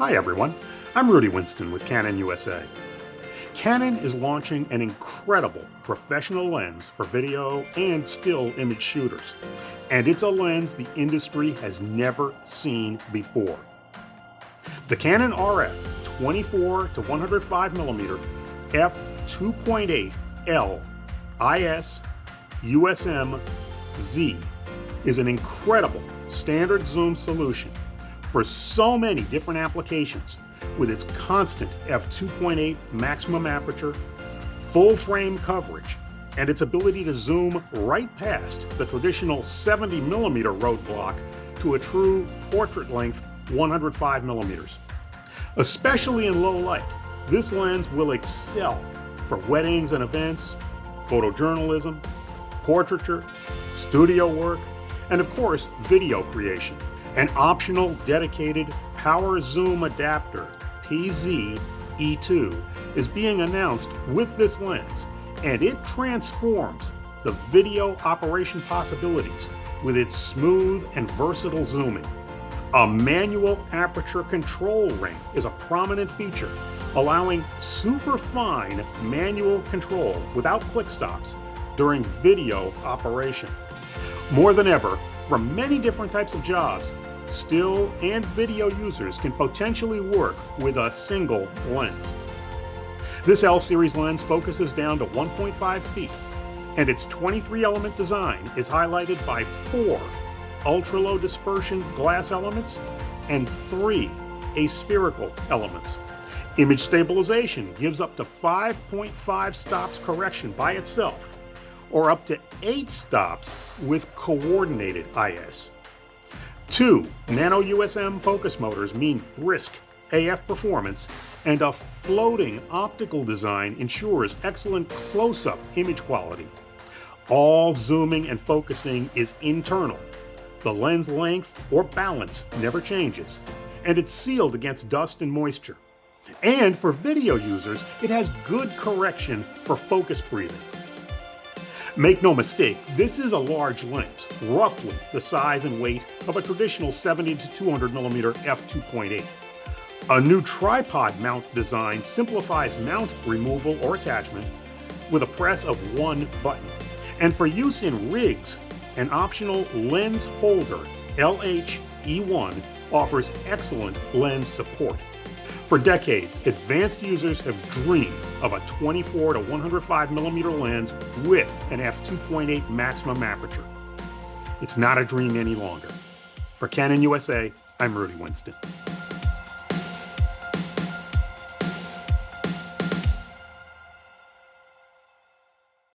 Hi everyone, I'm Rudy Winston with Canon USA. Canon is launching an incredible professional lens for video and still image shooters. And it's a lens the industry has never seen before. The Canon RF24-105mm F2.8 L IS USM Z is an incredible standard zoom solution for so many different applications, with its constant f2.8 maximum aperture, full frame coverage, and its ability to zoom right past the traditional 70mm roadblock to a true portrait length 105mm. Especially in low light, this lens will excel for weddings and events, photojournalism, portraiture, studio work, and of course, video creation. An optional dedicated power zoom adapter, PZ-E2, is being announced with this lens, and it transforms the video operation possibilities with its smooth and versatile zooming. A manual aperture control ring is a prominent feature, allowing super fine manual control without click stops during video operation. More than ever, for many different types of jobs, still and video users can potentially work with a single lens. This L-series lens focuses down to 1.5 feet, and its 23-element design is highlighted by 4 ultra-low dispersion glass elements and 3 aspherical elements. Image stabilization gives up to 5.5 stops correction by itself, or up to 8 stops with coordinated IS. 2 nano USM focus motors mean brisk AF performance, and a floating optical design ensures excellent close-up image quality. All zooming and focusing is internal. The lens length or balance never changes, and it's sealed against dust and moisture. And for video users, it has good correction for focus breathing. Make no mistake, this is a large lens, roughly the size and weight of a traditional 70 to 200mm f2.8. A new tripod mount design simplifies mount removal or attachment with a press of one button. And for use in rigs, an optional lens holder, LH-E1, offers excellent lens support. For decades, advanced users have dreamed of a 24 to 105mm lens with an f2.8 maximum aperture. It's not a dream any longer. For Canon USA, I'm Rudy Winston.